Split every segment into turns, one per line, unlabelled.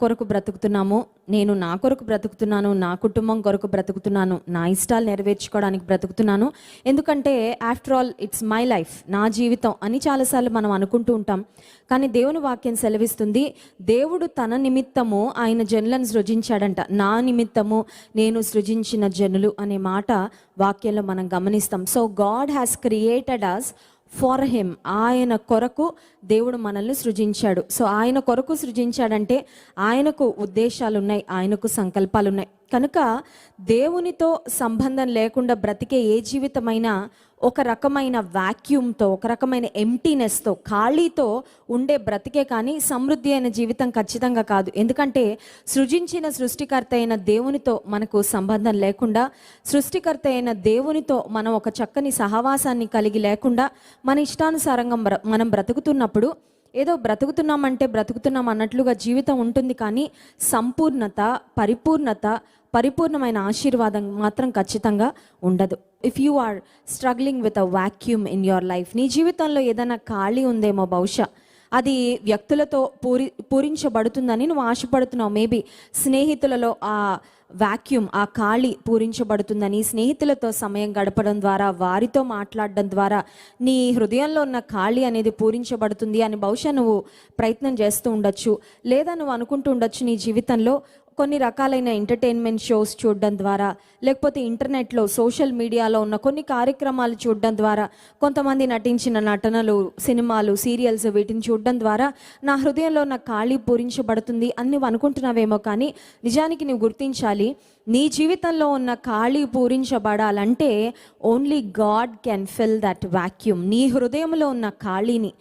కొరకు బ్రతుకుతున్నాము, నేను నా కొరకు బ్రతుకుతున్నాను, నా కుటుంబం కొరకు బ్రతుకుతున్నాను, నా ఇష్టాలు నెరవేర్చుకోవడానికి బ్రతుకుతున్నాను. ఎందుకంటే after all it's my life, నా జీవితం అని చాలాసార్లు మనం అనుకుంటూ ఉంటాం. కానీ దేవుని వాక్యం సెలవిస్తుంది, దేవుడు తన నిమిత్తము ఆయన జనులను సృజించాడంట. నా నిమిత్తము నేను సృజించిన జనులు అనే మాట వాక్యంలో మనం గమనిస్తాం. So God has created us for him. ఆయన కొరకు దేవుడు మనల్ని సృజించాడు. సో ఆయన కొరకు సృజించాడంటే ఆయనకు ఉద్దేశాలు ఉన్నాయి, ఆయనకు సంకల్పాలు ఉన్నాయి. కనుక దేవునితో సంబంధం లేకుండా బ్రతికే ఏ జీవితమైనా ఒక రకమైన వాక్యూమ్తో, ఒక రకమైన ఎంప్టీనెస్తో, ఖాళీతో ఉండే బ్రతికే కానీ సమృద్ధి అయిన జీవితం ఖచ్చితంగా కాదు. ఎందుకంటే సృజించిన సృష్టికర్త అయిన దేవునితో మనకు సంబంధం లేకుండా, సృష్టికర్త అయిన దేవునితో మనం ఒక చక్కని సహవాసాన్ని కలిగి లేకుండా మన ఇష్టానుసారంగా మనం బ్రతుకుతున్నప్పుడు ఏదో బ్రతుకుతున్నామంటే బ్రతుకుతున్నాం అన్నట్లుగా జీవితం ఉంటుంది. కానీ సంపూర్ణత, పరిపూర్ణమైన ఆశీర్వాదం మాత్రం ఖచ్చితంగా ఉండదు. If you are struggling with a vacuum in your life, నీ జీవితంలో ఏదైనా ఖాళీ ఉందేమో, బహుశా అది వ్యక్తులతో పూరించబడుతుందని నువ్వు ఆశపడుతున్నావు. మేబీ స్నేహితులలో ఆ వాక్యూమ్, ఆ ఖాళీ పూరించబడుతుందని, స్నేహితులతో సమయం గడపడం ద్వారా, వారితో మాట్లాడడం ద్వారా నీ హృదయంలో ఉన్న ఖాళీ అనేది పూరించబడుతుంది అని బహుశా నువ్వు ప్రయత్నం చేస్తూ ఉండొచ్చు. లేదా నువ్వు అనుకుంటూ ఉండొచ్చు, నీ జీవితంలో కొన్ని రకాలైన ఎంటర్టైన్మెంట్ షోస్ చూడడం ద్వారా, లేకపోతే ఇంటర్నెట్లో సోషల్ మీడియాలో ఉన్న కొన్ని కార్యక్రమాలు చూడడం ద్వారా, కొంతమంది నటించిన నటనలు, సినిమాలు, సీరియల్స్, వీటిని చూడడం ద్వారా నా హృదయంలో ఉన్న ఖాళీ పూరించబడుతుంది అని నువ్వు అనుకుంటున్నావేమో. కానీ నిజానికి నువ్వు గుర్తించాలి, నీ జీవితంలో ఉన్న ఖాళీ పూరించబడాలంటే only God can fill that vacuum. నీ హృదయంలో ఉన్న ఖాళీని,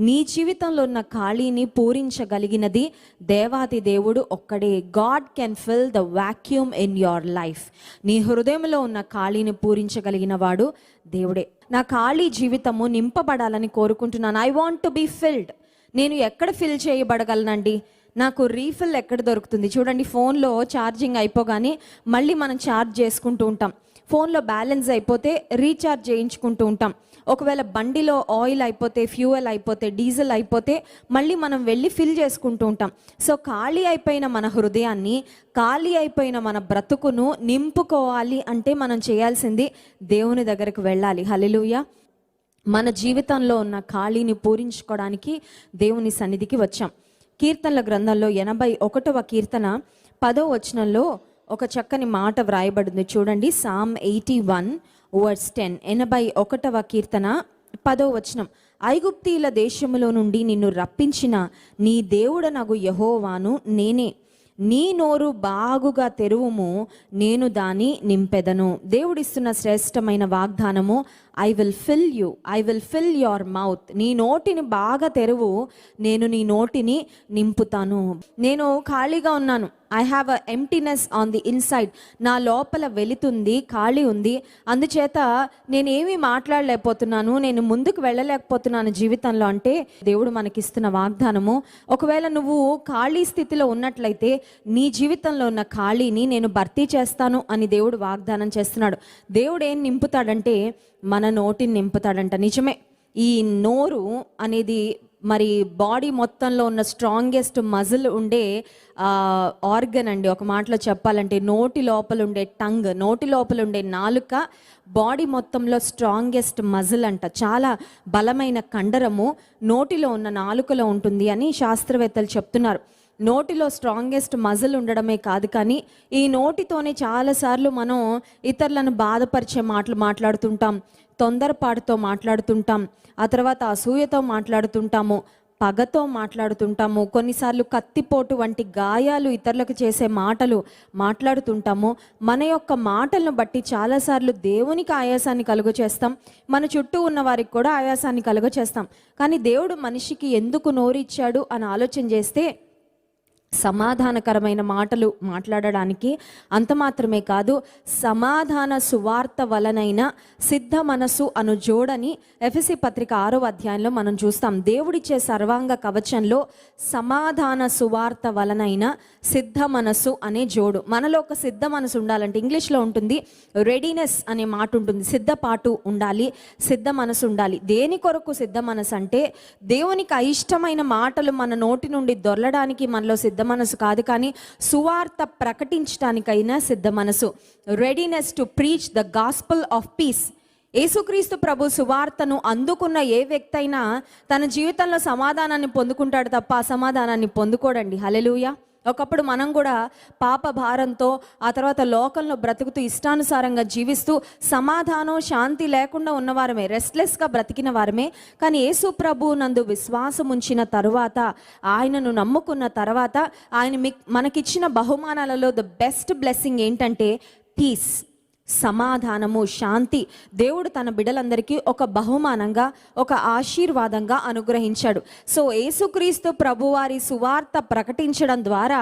నీ జీవితంలో ఉన్న ఖాళీని పూరించగలిగినది దేవాది దేవుడు ఒక్కడే. God can fill the vacuum in your life. నీ హృదయంలో ఉన్న ఖాళీని పూరించగలిగిన వాడు దేవుడే. నా ఖాళీ జీవితము నింపబడాలని కోరుకుంటున్నాను. I want to be filled. నేను ఎక్కడ ఫిల్ చేయబడగలనండి? నాకు రీఫిల్ ఎక్కడ దొరుకుతుంది? చూడండి, ఫోన్లో ఛార్జింగ్ అయిపోగానే మళ్ళీ మనం ఛార్జ్ చేసుకుంటూ ఉంటాం. ఫోన్లో బ్యాలెన్స్ అయిపోతే రీఛార్జ్ చేయించుకుంటూ ఉంటాం. ఒకవేళ బండిలో ఆయిల్ అయిపోతే, ఫ్యూయల్ అయిపోతే, డీజిల్ అయిపోతే మళ్ళీ మనం వెళ్ళి ఫిల్ చేసుకుంటూ ఉంటాం. సో ఖాళీ అయిపోయిన మన హృదయాన్ని, ఖాళీ అయిపోయిన మన బ్రతుకును నింపుకోవాలి అంటే మనం చేయాల్సింది దేవుని దగ్గరకు వెళ్ళాలి. హల్లెలూయా. మన జీవితంలో ఉన్న ఖాళీని పూరించుకోవడానికి దేవుని సన్నిధికి వచ్చాం. కీర్తనల గ్రంథంలో 81వ కీర్తన 10వ వచనంలో ఒక చక్కని మాట వ్రాయబడింది. చూడండి, Psalm 81 verse 10. 81వ కీర్తన 10వ వచనం. ఐగుప్తీయుల దేశములో నుండి నిన్ను రప్పించిన నీ దేవుడనగు యెహోవాను నేనే. నీ నోరు బాగుగా తెరువుము, నేను దాన్ని నింపెదను. దేవుడిస్తున్న శ్రేష్టమైన వాగ్దానము, I will fill you, I will fill your mouth. నీ నోటిని బాగా తెరువు, నేను నీ నోటిని నింపుతాను. నేను ఖాళీగా ఉన్నాను, I have a emptiness on the inside. నా లోపల వెలుతుంది, ఖాళీ ఉంది. అందుచేత నేనేమీ మాట్లాడలేకపోతున్నాను, నేను ముందుకు వెళ్ళలేకపోతున్నాను జీవితంలో అంటే దేవుడు మనకిస్తున్న వాగ్దానము. ఒకవేళ నువ్వు ఖాళీ స్థితిలో ఉన్నట్లయితే నీ జీవితంలో ఉన్న ఖాళీని నేను భర్తీ చేస్తాను అని దేవుడు వాగ్దానం చేస్తున్నాడు. దేవుడు ఏం నింపుతాడంటే మన నోటిని నింపుతాడంట. నిజమే, ఈ నోరు అనేది మరి బాడీ మొత్తంలో ఉన్న స్ట్రాంగెస్ట్ మజిల్ ఉండే ఆర్గన్ అండి. ఒక మాటలో చెప్పాలంటే నోటి లోపల ఉండే టంగ్, నోటి లోపల ఉండే నాలుక బాడీ మొత్తంలో స్ట్రాంగెస్ట్ మజిల్ అంట. చాలా బలమైన కండరము నోటిలో ఉన్న నాలుకలో ఉంటుంది అని శాస్త్రవేత్తలు చెప్తున్నారు. నోటిలో స్ట్రాంగెస్ట్ మజిల్ ఉండడమే కాదు, కానీ ఈ నోటితోనే చాలాసార్లు మనం ఇతరులను బాధపరిచే మాటలు మాట్లాడుతుంటాం, తొందరపాటుతో మాట్లాడుతుంటాం, ఆ తర్వాత అసూయతో మాట్లాడుతుంటాము, పగతో మాట్లాడుతుంటాము, కొన్నిసార్లు కత్తిపోటు వంటి గాయాలు ఇతరులకు చేసే మాటలు మాట్లాడుతుంటాము. మన యొక్క మాటలను బట్టి చాలాసార్లు దేవునికి ఆయాసాన్ని కలుగచేస్తాం, మన చుట్టూ ఉన్న వారికి కూడా ఆయాసాన్ని కలుగచేస్తాం. కానీ దేవుడు మనిషికి ఎందుకు నోరిచ్చాడు అని ఆలోచన చేస్తే సమాధానకరమైన మాటలు మాట్లాడడానికి, అంత మాత్రమే కాదు, సమాధాన సువార్త వలనైన సిద్ధ మనసు అను జోడని ఎఫెసీ పత్రిక 6వ అధ్యాయంలో మనం చూస్తాం. దేవుడిచ్చే సర్వాంగ కవచంలో సమాధాన సువార్త వలనైన సిద్ధ మనసు అనే జోడు. మనలో ఒక సిద్ధ మనసు ఉండాలంటే ఇంగ్లీష్లో ఉంటుంది రెడీనెస్ అనే మాట ఉంటుంది. సిద్ధపాటు ఉండాలి, సిద్ధ మనసు ఉండాలి. దేని కొరకు సిద్ధ మనసు అంటే దేవునికి అయిష్టమైన మాటలు మన నోటి నుండి దొరలడానికి మనలో సిద్ధ పెద్ద మనసు కాదు, కానీ సువార్త ప్రకటించడానికైనా సిద్ధ మనసు. Readiness to preach the gospel of piece. యేసుక్రీస్తు ప్రభు సువార్తను అందుకున్న ఏ వ్యక్తి అయినా తన జీవితంలో సమాధానాన్ని పొందుకుంటాడు తప్ప అసమాధానాన్ని పొందుకోడండి. హల్లెలూయా. ఒకప్పుడు మనం కూడా పాప భారంతో ఆ తర్వాత లోకంలో బ్రతుకుతూ ఇష్టానుసారంగా జీవిస్తూ సమాధానం శాంతి లేకుండా ఉన్నవారమే, రెస్ట్లెస్గా బ్రతికిన వారమే. కానీ యేసు ప్రభు నందు విశ్వాసం ఉంచిన తరువాత, ఆయనను నమ్ముకున్న తర్వాత ఆయన మనకిచ్చిన బహుమానాలలో ద బెస్ట్ బ్లెస్సింగ్ ఏంటంటే పీస్, సమాధానము, శాంతి. దేవుడు తన బిడ్డలందరికీ ఒక బహుమానంగా, ఒక ఆశీర్వాదంగా అనుగ్రహించాడు. సో యేసుక్రీస్తు ప్రభువారి సువార్త ప్రకటించడం ద్వారా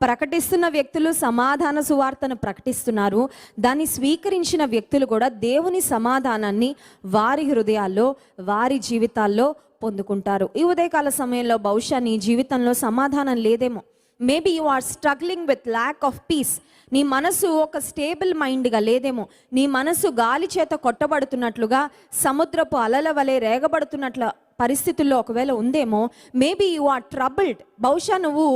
ప్రకటిస్తున్న వ్యక్తులు సమాధాన సువార్తను ప్రకటిస్తున్నారు. దాన్ని స్వీకరించిన వ్యక్తులు కూడా దేవుని సమాధానాన్ని వారి హృదయాల్లో, వారి జీవితాల్లో పొందుకుంటారు. ఈ ఉదయకాల సమయంలో బహుశా నీ జీవితంలో సమాధానం లేదేమో. Maybe you are struggling with lack of peace. నీ మనసు ఒక స్టేబుల్ మైండ్గా లేదేమో. నీ మనసు గాలి చేత కొట్టబడుతున్నట్లుగా, సముద్రపు అలల వలె రేగబడుతున్నట్ల పరిస్థితుల్లో ఒకవేళ ఉందేమో. Maybe you are troubled. బహుశా నువ్వు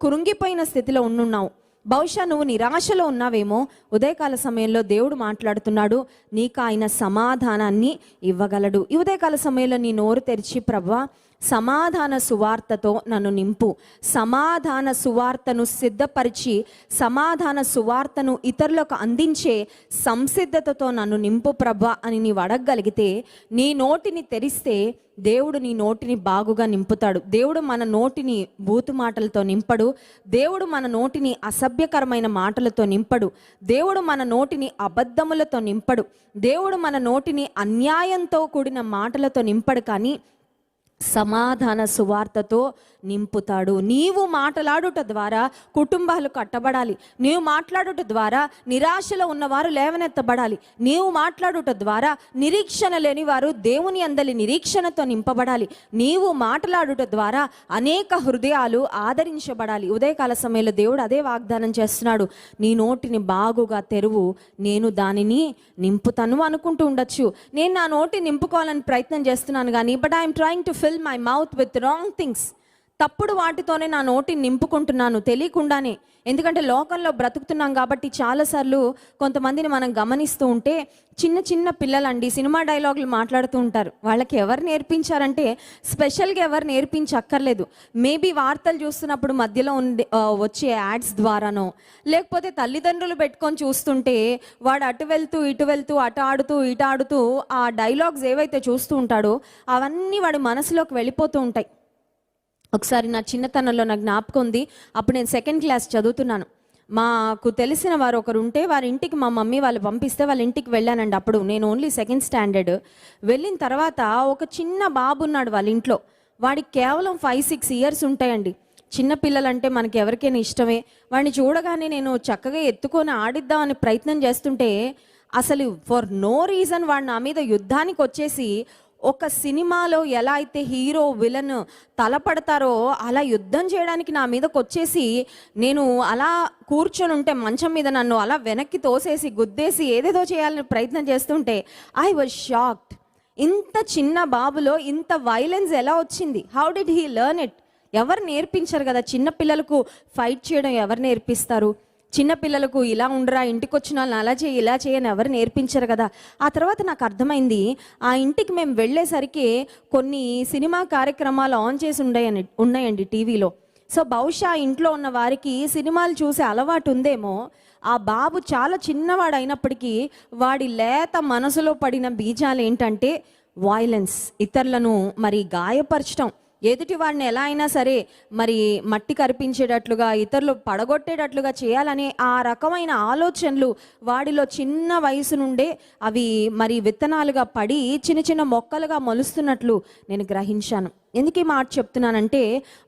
కృంగిపోయిన స్థితిలో ఉండున్నావు. బహుశా నువ్వు నిరాశలో ఉన్నావేమో. ఉదయకాల సమయంలో దేవుడు మాట్లాడుతున్నాడు, నీకు ఆయన సమాధానాన్ని ఇవ్వగలడు. ఈ ఉదయకాల సమయంలో నీ నోరు తెరిచి, ప్రభువా సమాధాన సువార్తతో నన్ను నింపు, సమాధాన సువార్తను సిద్ధపరిచి సమాధాన సువార్తను ఇతరులకు అందించే సంసిద్ధతతో నన్ను నింపు ప్రభా అని నీవు అడగగలిగితే, నీ నోటిని తెరిస్తే దేవుడు నీ నోటిని బాగుగా నింపుతాడు. దేవుడు మన నోటిని బూతు మాటలతో నింపడు. దేవుడు మన నోటిని అసభ్యకరమైన మాటలతో నింపడు. దేవుడు మన నోటిని అబద్ధములతో నింపడు. దేవుడు మన నోటిని అన్యాయంతో కూడిన మాటలతో నింపడు, కానీ సమాధాన సువార్తతో నింపుతాడు. నీవు మాట్లాడుట ద్వారా కుటుంబాలు కట్టబడాలి. నీవు మాట్లాడుట ద్వారా నిరాశలో ఉన్నవారు లేవనెత్తబడాలి. నీవు మాట్లాడుట ద్వారా నిరీక్షణ లేని వారు దేవుని అందలి నిరీక్షణతో నింపబడాలి. నీవు మాట్లాడుట ద్వారా అనేక హృదయాలు ఆదరించబడాలి. ఉదయకాల సమయంలో దేవుడు అదే వాగ్దానం చేస్తున్నాడు. నీ నోటిని బాగుగా తెరువు, నేను దానిని నింపుతాను. అనుకుంటూ ఉండొచ్చు, నేను నా నోటిని నింపుకోవాలని ప్రయత్నం చేస్తున్నాను కానీ, but I'm trying to fill my mouth with wrong things. తప్పుడు వాటితోనే నా నోటిని నింపుకుంటున్నాను తెలియకుండానే. ఎందుకంటే లోకంలో బ్రతుకుతున్నాం కాబట్టి చాలాసార్లు కొంతమందిని మనం గమనిస్తూ ఉంటే, చిన్న చిన్న పిల్లలండి సినిమా డైలాగులు మాట్లాడుతూ ఉంటారు. వాళ్ళకి ఎవరు నేర్పించారంటే స్పెషల్గా ఎవరు నేర్పించక్కర్లేదు. మేబీ వార్తలు చూస్తున్నప్పుడు మధ్యలో వచ్చే యాడ్స్ ద్వారానో, లేకపోతే తల్లిదండ్రులు పెట్టుకొని చూస్తుంటే వాడు అటు వెళ్తూ అటు ఆడుతూ ఇటు ఆడుతూ ఆ డైలాగ్స్ ఏవైతే చూస్తూ ఉంటాడో అవన్నీ వాడి మనసులోకి వెళ్ళిపోతూ ఉంటాయి. ఒకసారి నా చిన్నతనంలో నాకు జ్ఞాపకం ఉంది. అప్పుడు నేను 2nd క్లాస్ చదువుతున్నాను. మాకు తెలిసిన వారు ఒకరు ఉంటే వారి ఇంటికి మా మమ్మీ వాళ్ళు పంపిస్తే వాళ్ళ ఇంటికి వెళ్ళానండి. అప్పుడు నేను ఓన్లీ 2nd స్టాండర్డ్. వెళ్ళిన తర్వాత ఒక చిన్న బాబు ఉన్నాడు వాళ్ళ ఇంట్లో. వాడికి కేవలం 5-6 ఇయర్స్ ఉంటాయండి. చిన్నపిల్లలంటే మనకి ఎవరికైనా ఇష్టమే. వాడిని చూడగానే నేను చక్కగా ఎత్తుకొని ఆడిద్దామని ప్రయత్నం చేస్తుంటే, అసలు ఫర్ నో రీజన్ వాడు నా మీద యుద్ధానికి వచ్చేసి, ఒక సినిమాలో ఎలా అయితే హీరో విలన్ తలపడతారో అలా యుద్ధం చేయడానికి నా మీదకి వచ్చేసి, నేను అలా కూర్చొని ఉంటే మంచం మీద నన్ను అలా వెనక్కి తోసేసి గుద్దేసి ఏదేదో చేయాలని ప్రయత్నం చేస్తుంటే ఐ వాజ్ షాక్డ్. ఇంత చిన్న బాబులో ఇంత వైలెన్స్ ఎలా వచ్చింది? How did he learn it? ఎవరు నేర్పించారు కదా. చిన్నపిల్లలకు ఫైట్ చేయడం ఎవరు నేర్పిస్తారు? చిన్నపిల్లలకు ఇలా ఉండరా, ఇంటికి వచ్చిన వాళ్ళని అలా చేయి ఇలా చేయని ఎవరు నేర్పించారు కదా. ఆ తర్వాత నాకు అర్థమైంది, ఆ ఇంటికి మేము వెళ్ళేసరికి కొన్ని సినిమా కార్యక్రమాలు ఆన్ చేసి ఉన్నాయండి టీవీలో. సో బహుశా ఇంట్లో ఉన్న వారికి సినిమాలు చూసే అలవాటు ఉందేమో. ఆ బాబు చాలా చిన్నవాడు అయినప్పటికీ వాడి లేత మనసులో పడిన బీజాలు ఏంటంటే వాయిలెన్స్, ఇతరులను మరి గాయపరచడం, ఎదుటి వాడిని ఎలా అయినా సరే మరి మట్టి కరిపించేటట్లుగా, ఇతరులు పడగొట్టేటట్లుగా చేయాలనే ఆ రకమైన ఆలోచనలు వాడిలో చిన్న వయసు నుండే అవి మరి విత్తనాలుగా పడి చిన్న చిన్న మొక్కలుగా మొలుస్తున్నట్లు నేను గ్రహించాను. ఎందుకు ఈ మాట చెప్తున్నానంటే,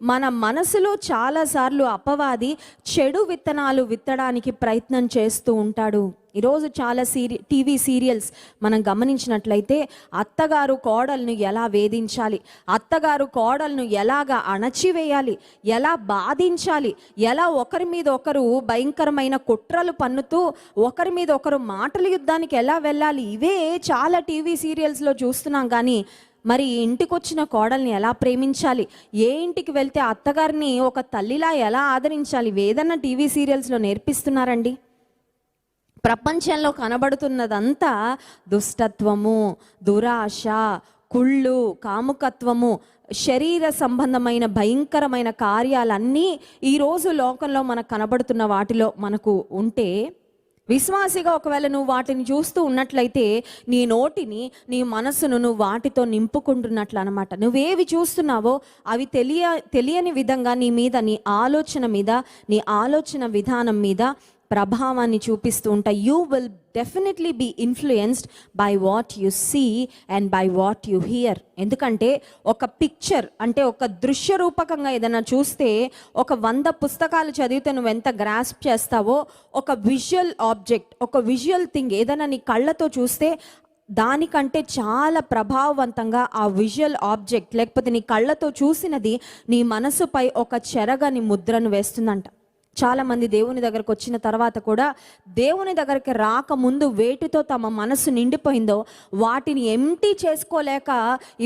మన మనసులో చాలాసార్లు అపవాది చెడు విత్తనాలు విత్తడానికి ప్రయత్నం చేస్తూ ఉంటాడు. ఈరోజు చాలా టీవీ సీరియల్స్ మనం గమనించినట్లయితే అత్తగారు కోడలను ఎలా వేధించాలి, అత్తగారు కోడలను ఎలాగా అణచివేయాలి, ఎలా బాధించాలి, ఎలా ఒకరి మీద ఒకరు భయంకరమైన కుట్రలు పన్నుతూ ఒకరి మీద ఒకరు మాటల యుద్ధానికి ఎలా వెళ్ళాలి, ఇవే చాలా టీవీ సీరియల్స్లో చూస్తున్నాం. కానీ మరి ఇంటికి వచ్చిన కోడల్ని ఎలా ప్రేమించాలి, ఏ ఇంటికి వెళ్తే అత్తగారిని ఒక తల్లిలా ఎలా ఆదరించాలి, ఏదన్నా టీవీ సీరియల్స్లో నేర్పిస్తున్నారండి? ప్రపంచంలో కనబడుతున్నదంతా దుష్టత్వము, దురాశ, కుళ్ళు, కాముకత్వము, శరీర సంబంధమైన భయంకరమైన కార్యాలన్నీ ఈరోజు లోకంలో మనకు కనబడుతున్న వాటిలో మనకు ఉంటే, విశ్వాసిగా ఒకవేళ నువ్వు వాటిని చూస్తూ ఉన్నట్లయితే నీ నోటిని, నీ మనసును నువ్వు వాటితో నింపుకుంటున్నట్లు అనమాట. నువ్వేవి చూస్తున్నావో అవి తెలియని విధంగా నీ మీద, నీ ఆలోచన విధానం మీద ప్రభావాన్ని చూపిస్తూ ఉంటాయి. You will definitely be influenced by what you see and by what you hear. ఎందుకంటే ఒక పిక్చర్ అంటే ఒక దృశ్య రూపకంగా ఏదైనా చూస్తే, ఒక 100 పుస్తకాలు చదివితే నువ్వు ఎంత గ్రాస్ప్ చేస్తావో, ఒక విజువల్ ఆబ్జెక్ట్, ఒక విజువల్ థింగ్ ఏదైనా నీ కళ్ళతో చూస్తే దానికంటే చాలా ప్రభావవంతంగా ఆ విజువల్ ఆబ్జెక్ట్ లేకపోతే నీ కళ్ళతో చూసినది నీ మనసుపై ఒక చెరగని ముద్రను వేస్తుందంట. చాలామంది దేవుని దగ్గరకు వచ్చిన తర్వాత కూడా దేవుని దగ్గరికి రాకముందు వేటితో తమ మనసు నిండిపోయిందో వాటిని ఎంటీ చేసుకోలేక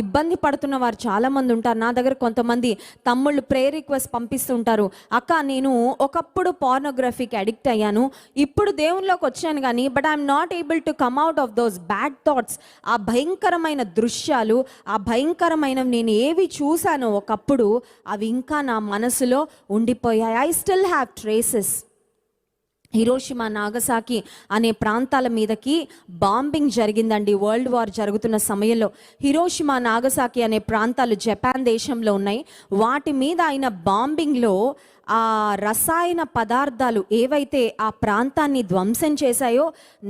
ఇబ్బంది పడుతున్న వారు చాలామంది ఉంటారు. నా దగ్గర కొంతమంది తమ్ముళ్ళు ప్రేయర్ రిక్వెస్ట్ పంపిస్తుంటారు, అక్క నేను ఒకప్పుడు పార్నోగ్రఫీకి అడిక్ట్ అయ్యాను, ఇప్పుడు దేవునిలోకి వచ్చాను కానీ but I'm not able to come out of those bad thoughts. ఆ భయంకరమైన దృశ్యాలు, ఆ భయంకరమైన నేను ఏవి చూశానో ఒకప్పుడు అవి ఇంకా నా మనసులో ఉండిపోయాయి. I still have traces. Hiroshima, Nagasaki అనే ప్రాంతాల మీదకి బాంబింగ్ జరిగిందండి. వరల్డ్ వార్ జరుగుతున్న సమయంలో హిరోషిమా, నాగసాకి అనే ప్రాంతాలు జపాన్ దేశంలో ఉన్నాయి. వాటి మీద అయిన బాంబింగ్లో ఆ రసాయన పదార్థాలు ఏవైతే ఆ ప్రాంతాన్ని ధ్వంసం చేశాయో,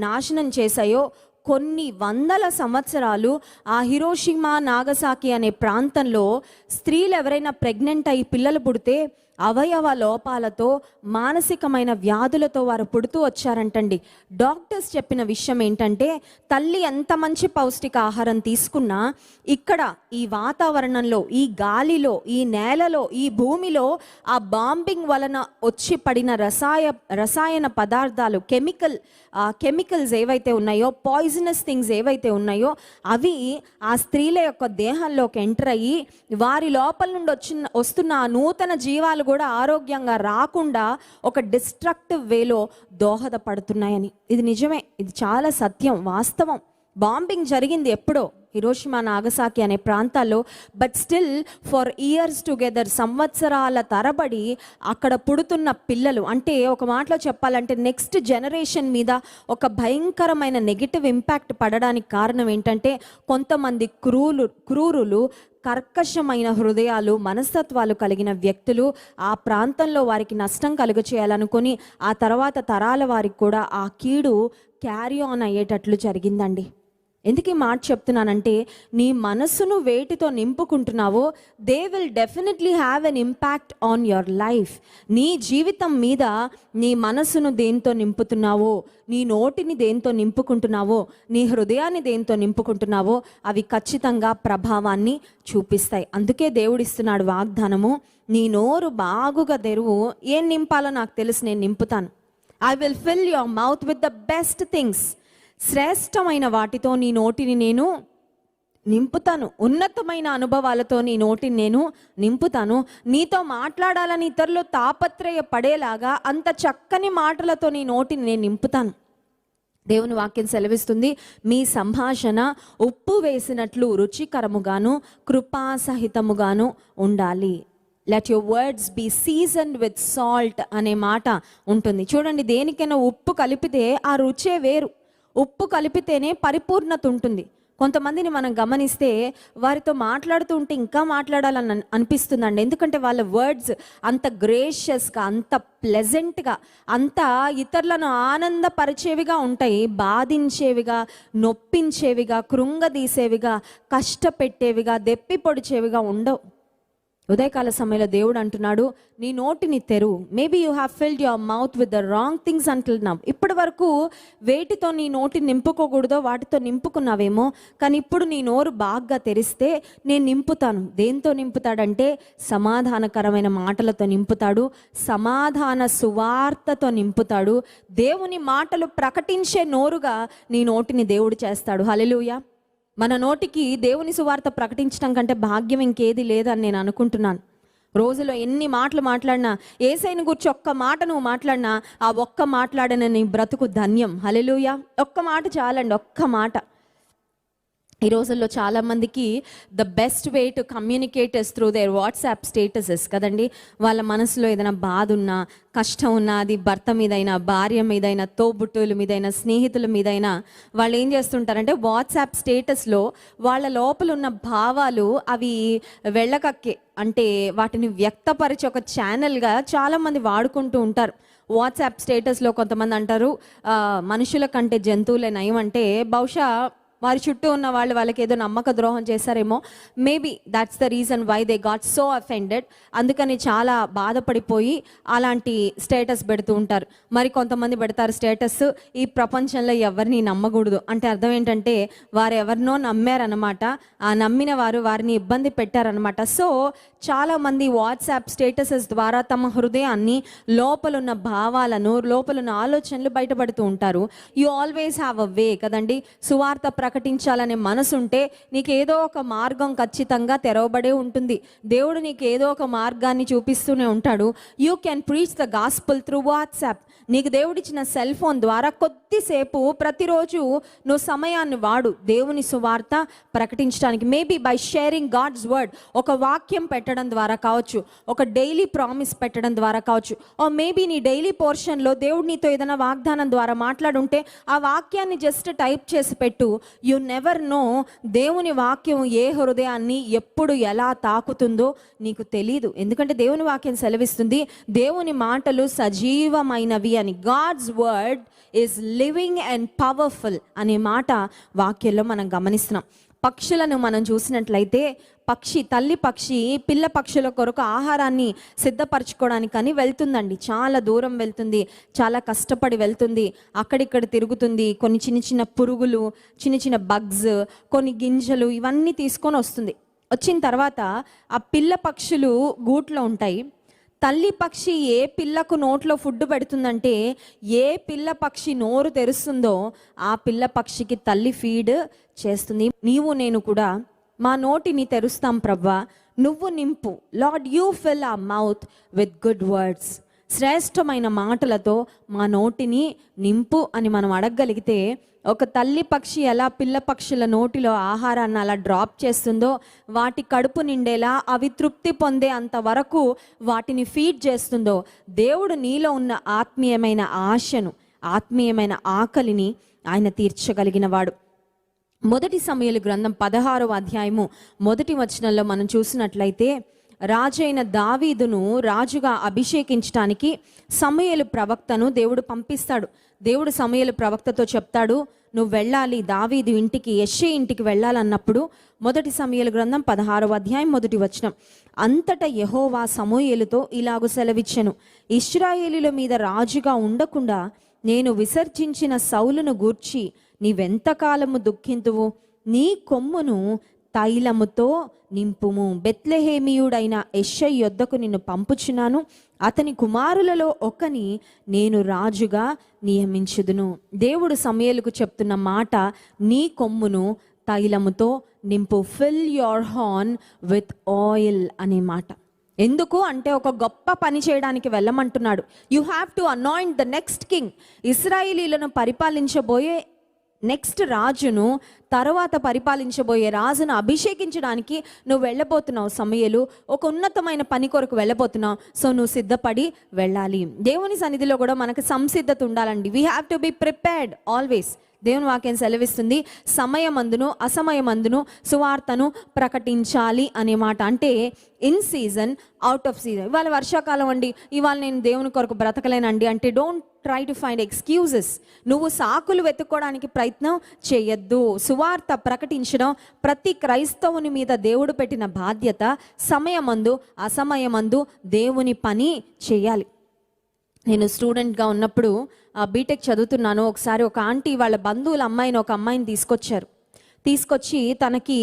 నాశనం చేశాయో, కొన్ని వందల సంవత్సరాలు ఆ హిరోషిమా, నాగసాకి అనే ప్రాంతంలో స్త్రీలు ఎవరైనా ప్రెగ్నెంట్ అయ్యి పిల్లలు పుడితే అవయవ లోపాలతో, మానసికమైన వ్యాధులతో వారు పుడుతూ వచ్చారంటండి. డాక్టర్స్ చెప్పిన విషయం ఏంటంటే, తల్లి ఎంత మంచి పౌష్టిక ఆహారం తీసుకున్నా ఇక్కడ ఈ వాతావరణంలో, ఈ గాలిలో, ఈ నేలలో, ఈ భూమిలో ఆ బాంబింగ్ వలన వచ్చి పడిన రసాయన పదార్థాలు, కెమికల్స్ ఏవైతే ఉన్నాయో, పాయిజనస్ థింగ్స్ ఏవైతే ఉన్నాయో అవి ఆ స్త్రీల యొక్క దేహంలోకి ఎంటర్ అయ్యి వారి లోపల నుండి వస్తున్న ఆ నూతన జీవాలు కూడా ఆరోగ్యంగా రాకుండా ఒక డిస్ట్రక్టివ్ వేలో దోహదపడుతున్నాయని. ఇది నిజమే, ఇది చాలా సత్యం, వాస్తవం. బాంబింగ్ జరిగింది ఎప్పుడో హిరోషిమా, నాగసాకి అనే ప్రాంతాల్లో. But still for years together, సంవత్సరాల తరబడి అక్కడ పుడుతున్న పిల్లలు, అంటే ఒక మాటలో చెప్పాలంటే నెక్స్ట్ జనరేషన్ మీద ఒక భయంకరమైన నెగిటివ్ ఇంపాక్ట్ పడడానికి కారణం ఏంటంటే, కొంతమంది క్రూరులు, కర్కశమైన హృదయాలు, మనస్తత్వాలు కలిగిన వ్యక్తులు ఆ ప్రాంతంలో వారికి నష్టం కలుగచేయాలనుకొని ఆ తర్వాత తరాల వారికి కూడా ఆ కీడు క్యారీ ఆన్ అయ్యేటట్లు జరిగిందండి. ఎందుకు ఈ మాట చెప్తున్నానంటే, నీ మనసును వేటితో నింపుకుంటున్నావో they will definitely have an impact on your life. నీ జీవితం మీద నీ మనసును దేంతో నింపుతున్నావో, నీ నోటిని దేంతో నింపుకుంటున్నావో, నీ హృదయాన్ని దేంతో నింపుకుంటున్నావో అవి ఖచ్చితంగా ప్రభావాన్ని చూపిస్తాయి. అందుకే దేవుడిస్తున్నాడు వాగ్దానము, నీ నోరు బాగుగా తెరువు, ఏం నింపాలో నాకు తెలుసు, నేను నింపుతాను. I will fill your mouth with the best things. శ్రేష్టమైన వాటితో నీ నోటిని నేను నింపుతాను. ఉన్నతమైన అనుభవాలతో నీ నోటిని నేను నింపుతాను. నీతో మాట్లాడాలని ఇతరులు తాపత్రయపడేలాగా అంత చక్కని మాటలతో నీ నోటిని నేను నింపుతాను. దేవుని వాక్యం సెలవిస్తుంది, మీ సంభాషణ ఉప్పు వేసినట్లు రుచికరముగాను కృపాసహితముగాను ఉండాలి. Let your words be seasoned with salt అనే మాట ఉంటుంది. చూడండి, దేనికైనా ఉప్పు కలిపితే ఆ రుచే వేరు. ఉప్పు కలిపితేనే పరిపూర్ణత ఉంటుంది. కొంతమందిని మనం గమనిస్తే వారితో మాట్లాడుతూ ఉంటే ఇంకా మాట్లాడాలని అనిపిస్తుందండి. ఎందుకంటే వాళ్ళ వర్డ్స్ అంత గ్రేషియస్గా, అంత ప్లెజెంట్గా, అంత ఇతరులను ఆనందపరిచేవిగా ఉంటాయి. బాధించేవిగా, నొప్పించేవిగా, కృంగదీసేవిగా, కష్టపెట్టేవిగా, దెప్పి పొడిచేవిగా ఉండవు. ఉదయకాల సమయంలో దేవుడు అంటున్నాడు, నీ నోటిని తెరువు. Maybe you have filled your mouth with the wrong things until now. ఇప్పటి వరకు వేటితో నీ నోటిని నింపుకోకూడదో వాటితో నింపుకున్నావేమో, కానీ ఇప్పుడు నీ నోరు బాగా తెరిస్తే నేను నింపుతాను. దేంతో నింపుతాడంటే సమాధానకరమైన మాటలతో నింపుతాడు, సమాధాన సువార్తతో నింపుతాడు. దేవుని మాటలు ప్రకటించే నోరుగా నీ నోటిని దేవుడు చేస్తాడు. హల్లెలూయా. మన నోటికి దేవుని సువార్త ప్రకటించడం కంటే భాగ్యం ఇంకేది లేదని నేను అనుకుంటున్నాను. రోజులో ఎన్ని మాటలు మాట్లాడినా, యేసయ్యను గురించి ఒక్క మాట నువ్వు మాట్లాడినా, ఆ ఒక్క మాట్లాడిన నీ బ్రతుకు ధన్యం. హల్లెలూయా. ఒక్క మాట చాలండి, ఒక్క మాట. ఈ రోజుల్లో చాలామందికి the best way to communicate is through there WhatsApp statuses కదండి. వాళ్ళ మనసులో ఏదైనా బాధ ఉన్నా, కష్టం ఉన్నా, అది భర్త మీదైనా, భార్య మీదైనా, తోబుట్టువుల మీదైనా, స్నేహితుల మీదైనా, వాళ్ళు ఏం చేస్తుంటారంటే వాట్సాప్ స్టేటస్లో వాళ్ళ లోపల ఉన్న భావాలు అవి వెళ్ళకక్కే, అంటే వాటిని వ్యక్తపరిచే ఒక ఛానల్గా చాలామంది వాడుకుంటూ ఉంటారు. వాట్సాప్ స్టేటస్లో కొంతమంది అంటారు మనుషుల కంటే జంతువులే నయం, అంటే బహుశా వారి చుట్టూ ఉన్న వాళ్ళు వాళ్ళకి ఏదో నమ్మక ద్రోహం చేశారేమో. Maybe that's the reason why they got so offended. అందుకని చాలా బాధపడిపోయి అలాంటి స్టేటస్ పెడుతూ ఉంటారు. మరి కొంతమంది పెడతారు స్టేటస్, ఈ ప్రపంచంలో ఎవరిని నమ్మకూడదు, అంటే అర్థం ఏంటంటే వారు ఎవరినో నమ్మారనమాట, ఆ నమ్మిన వారు వారిని ఇబ్బంది పెట్టారనమాట. సో చాలామంది వాట్సాప్ స్టేటసెస్ ద్వారా తమ హృదయాన్ని, లోపలున్న భావాలను, లోపలున్న ఆలోచనలు బయటపడుతూ ఉంటారు. యు ఆల్వేస్ హ్యావ్ అ వే కదండి. సువార్త ప్రకటించాలనే మనసుంటే నీకు ఏదో ఒక మార్గం ఖచ్చితంగా తెరవబడే ఉంటుంది. దేవుడు నీకు ఏదో ఒక మార్గాన్ని చూపిస్తూనే ఉంటాడు. You can preach the gospel through WhatsApp. నీకు దేవుడిచ్చిన సెల్ ఫోన్ ద్వారా కొద్దిసేపు ప్రతిరోజు నువ్వు సమయాన్ని వాడు దేవుని సువార్త ప్రకటించడానికి. Maybe by sharing God's word, ఒక వాక్యం పెట్టడం ద్వారా కావచ్చు, ఒక డైలీ ప్రామిస్ పెట్టడం ద్వారా కావచ్చు, మేబీ నీ డైలీ పోర్షన్లో దేవుడు నీతో ఏదైనా వాగ్దానం ద్వారా మాట్లాడుంటే ఆ వాక్యాన్ని జస్ట్ టైప్ చేసి పెట్టు. యు నెవర్ నో దేవుని వాక్యం ఏ హృదయాన్ని ఎప్పుడు ఎలా తాకుతుందో నీకు తెలీదు. ఎందుకంటే దేవుని వాక్యం సెలవిస్తుంది, దేవుని మాటలు సజీవమైనవి అని. God's word is living and powerful అనే మాట వాక్యంలో మనం గమనిస్తున్నాం. పక్షులను మనం చూసినట్లయితే తల్లి పక్షి పిల్ల పక్షుల కొరకు ఆహారాన్ని సిద్ధపరచుకోవడానికని వెళ్తుందండి. చాలా దూరం వెళ్తుంది, చాలా కష్టపడి వెళ్తుంది, అక్కడిక్కడ తిరుగుతుంది, కొన్ని చిన్న చిన్న పురుగులు, చిన్న చిన్న బగ్స్, కొన్ని గింజలు ఇవన్నీ తీసుకొని వస్తుంది. వచ్చిన తర్వాత ఆ పిల్ల పక్షులు గూట్లో ఉంటాయి. తల్లి పక్షి ఏ పిల్లకు నోట్లో ఫుడ్ పెడుతుందంటే, ఏ పిల్ల పక్షి నోరు తెరుస్తుందో ఆ పిల్ల పక్షికి తల్లి ఫీడ్ చేస్తుంది. నీవు నేను కూడా మా నోటిని తెరుస్తాం ప్రభువా, నువ్వు నింపు. Lord you fill our mouth with good words. శ్రేష్టమైన మాటలతో మా నోటిని నింపు అని మనం అడగగలిగితే, ఒక తల్లి పక్షి ఎలా పిల్ల పక్షుల నోటిలో ఆహారాన్ని అలా డ్రాప్ చేస్తుందో, వాటి కడుపు నిండేలా అవి తృప్తి పొందే అంతవరకు వాటిని ఫీడ్ చేస్తుందో, దేవుడు నీలో ఉన్న ఆత్మీయమైన ఆశను, ఆత్మీయమైన ఆకలిని ఆయన తీర్చగలిగిన వాడు. మొదటి సమూయేలు గ్రంథం 16వ అధ్యాయము 1వ వచనంలో మనం చూసినట్లయితే, రాజైన దావీదును రాజుగా అభిషేకించడానికి సమూయేలు ప్రవక్తను దేవుడు పంపిస్తాడు. దేవుడు సమూయేలు ప్రవక్తతో చెప్తాడు, నువ్వు వెళ్ళాలి దావీదు ఇంటికి, యెష్షై ఇంటికి వెళ్ళాలన్నప్పుడు మొదటి సమూయేలు గ్రంథం 16వ అధ్యాయం 1వ వచనం, అంతటా యెహోవా సమూయేలుతో ఇలాగు సెలవిచ్చెను, ఇశ్రాయేలీల మీద రాజుగా ఉండకుండా నేను విసర్జించిన సౌలును గూర్చి నీవెంతకాలము దుఃఖింతువు? నీ కొమ్మును తైలముతో నింపుము. బెత్లెహేమీయుడైన యెష్షై యొద్దకు నిన్ను పంపుచున్నాను, అతని కుమారులలో ఒకని నేను రాజుగా నియమించుదును. దేవుడు సమూయేలుకు చెప్తున్న మాట, నీ కొమ్మును తైలముతో నింపు. Fill your horn with oil అనే మాట. ఎందుకు అంటే ఒక గొప్ప పని చేయడానికి వెళ్ళమంటున్నాడు. You have to anoint the next king. ఇశ్రాయేలీలను పరిపాలించబోయే నెక్స్ట్ రాజును, తర్వాత పరిపాలించబోయే రాజును అభిషేకించడానికి నువ్వు వెళ్ళబోతున్నావు సమూయేలు. ఒక ఉన్నతమైన పని కొరకు వెళ్ళబోతున్నావు. సో నువ్వు సిద్ధపడి వెళ్ళాలి. దేవుని సన్నిధిలో కూడా మనకు సంసిద్ధత ఉండాలండి. We have to be prepared always. దేవుని వాక్యం సెలవిస్తుంది, సమయమందును అసమయమందును సువార్తను ప్రకటించాలి అనే మాట. అంటే in season, out of season. ఇవాళ వర్షాకాలం అండి, ఇవాళ నేను దేవుని కొరకు బ్రతకలేనండి అంటే don't try to find excuses. నువ్వు సాకులు వెతుక్కోవడానికి ప్రయత్నం చేయొద్దు. సువార్త ప్రకటించడం ప్రతి క్రైస్తవుని మీద దేవుడు పెట్టిన బాధ్యత. సమయమందు అసమయమందు దేవుని పని చేయాలి. నేను స్టూడెంట్గా ఉన్నప్పుడు బీటెక్ చదువుతున్నాను. ఒకసారి ఒక ఆంటీ వాళ్ళ బంధువుల అమ్మాయిని, ఒక అమ్మాయిని తీసుకొచ్చి తనకి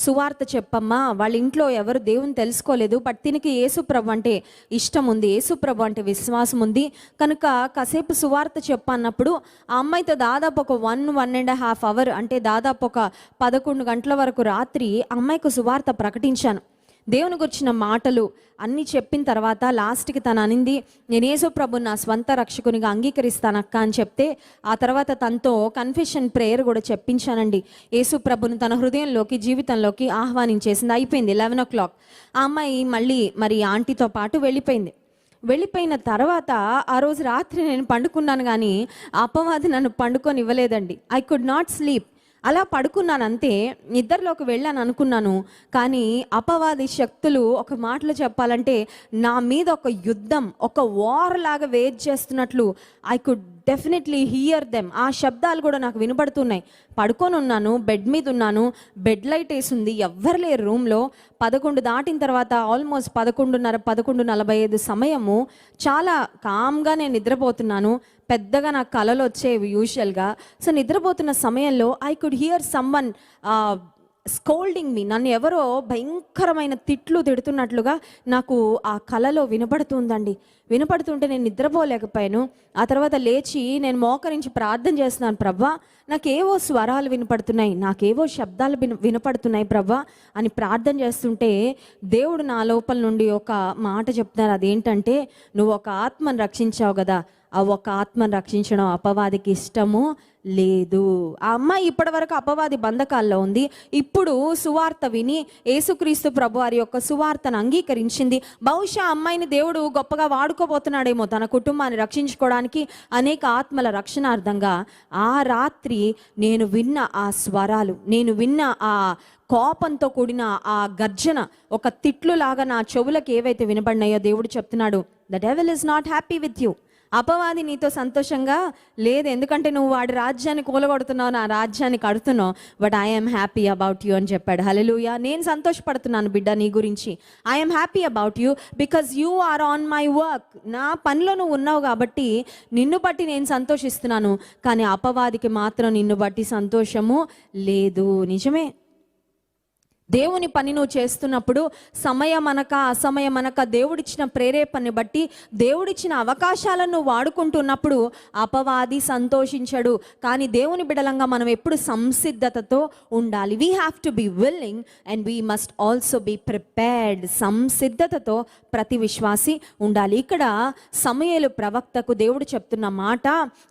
సువార్త చెప్పమ్మా, వాళ్ళ ఇంట్లో ఎవరు దేవుని తెలుసుకోలేదు, బట్ దీనికి యేసుప్రభు అంటే ఇష్టం ఉంది, యేసుప్రభు అంటే విశ్వాసం ఉంది కనుక కాసేపు సువార్త చెప్పన్నప్పుడు ఆ అమ్మాయితో దాదాపు ఒక 1.5 అవర్ అంటే దాదాపు ఒక 11 గంటల వరకు రాత్రి అమ్మాయికి సువార్త ప్రకటించాను. దేవుని గురించిన మాటలు అన్నీ చెప్పిన తర్వాత లాస్ట్కి తను అనింది, నేను యేసుప్రభుని నా స్వంత రక్షకునిగా అంగీకరిస్తానక్క అని చెప్తే ఆ తర్వాత తనతో కన్ఫెషన్ ప్రేయర్ కూడా చెప్పించానండి. యేసుప్రభుని తన హృదయంలోకి జీవితంలోకి ఆహ్వానించేసింది. అయిపోయింది 11 o'clock. ఆ అమ్మాయి మళ్ళీ మరి ఆంటీతో పాటు వెళ్ళిపోయిన తర్వాత ఆ రోజు రాత్రి నేను పండుకున్నాను, కానీ అపవాది నన్ను పండుకొని ఇవ్వలేదండి. I could not sleep. అలా పడుకున్నాను అంతే, నిద్రలోకి వెళ్ళాను అనుకున్నాను. కానీ అపవాది శక్తులు ఒక మాటలో చెప్పాలంటే నా మీద ఒక యుద్ధం, ఒక వార్ లాగా వేజ్ చేస్తున్నట్లు I could definitely here them. ఆ శబ్దాలు కూడా నాకు వినపడుతున్నాయి. పడుకొని ఉన్నాను, బెడ్ మీద ఉన్నాను, బెడ్ లైట్ వేసింది, ఎవ్వరు లేరు రూమ్లో. 11 దాటిన తర్వాత ఆల్మోస్ట్ 11:30, 11:45 సమయము. చాలా కామ్గా నేను నిద్రపోతున్నాను. పెద్దగా నాకు కలలు వచ్చేవి యూజువల్గా. సో నిద్రపోతున్న సమయంలో I could hear someone scolding me. నన్ను ఎవరో భయంకరమైన తిట్లు తిడుతున్నట్లుగా నాకు ఆ కలలో వినపడుతుంటే నేను నిద్రపోలేకపోయాను. ఆ తర్వాత లేచి నేను మోకరించి ప్రార్థన చేస్తున్నాను, ప్రభా నాకేవో స్వరాలు వినపడుతున్నాయి, నాకేవో శబ్దాలు వినపడుతున్నాయి ప్రభా అని ప్రార్థన చేస్తుంటే దేవుడు నా లోపల నుండి ఒక మాట చెప్తున్నారు. అదేంటంటే, నువ్వు ఒక ఆత్మను రక్షించావు కదా, ఆ ఒక ఆత్మను రక్షించడం అపవాదికి ఇష్టము లేదు. ఆ అమ్మాయి ఇప్పటి వరకు అపవాది బంధకాల్లో ఉంది. ఇప్పుడు సువార్త విని యేసుక్రీస్తు ప్రభు వారి యొక్క సువార్తను అంగీకరించింది. బహుశా అమ్మాయిని దేవుడు గొప్పగా వాడుకోబోతున్నాడేమో తన కుటుంబాన్ని రక్షించుకోవడానికి, అనేక ఆత్మల రక్షణార్థంగా. ఆ రాత్రి నేను విన్న ఆ స్వరాలు, నేను విన్న ఆ కోపంతో కూడిన ఆ గర్జన, ఒక తిట్లులాగా నా చెవులకు ఏవైతే వినబడినాయో దేవుడు చెప్తున్నాడు, the devil is not happy with you. అపవాది నీతో సంతోషంగా లేదు, ఎందుకంటే నువ్వు వాడి రాజ్యాన్ని కూలగొడుతున్నావు, నా రాజ్యాన్ని కడుతున్నావు, but I'm happy about you అని చెప్పాడు. హల్లెలూయా. నేను సంతోషపడుతున్నాను బిడ్డ నీ గురించి. I'm happy about you because you are on my work. నా పనిలో నువ్వు ఉన్నావు కాబట్టి నిన్ను బట్టి నేను సంతోషిస్తున్నాను, కానీ అపవాదికి మాత్రం నిన్ను బట్టి సంతోషము లేదు. నిజమే, దేవుని పని నువ్వు చేస్తున్నప్పుడు సమయమనక అసమయమనక దేవుడిచ్చిన ప్రేరేపణని బట్టి, దేవుడిచ్చిన అవకాశాలను నువ్వు వాడుకుంటున్నప్పుడు అపవాది సంతోషించడు. కానీ దేవుని బిడలంగా మనం ఎప్పుడు సంసిద్ధతతో ఉండాలి. We have to be willing and we must also be prepared. సంసిద్ధతతో ప్రతి విశ్వాసి ఉండాలి. ఇక్కడ సమూయేలు ప్రవక్తకు దేవుడు చెప్తున్న మాట,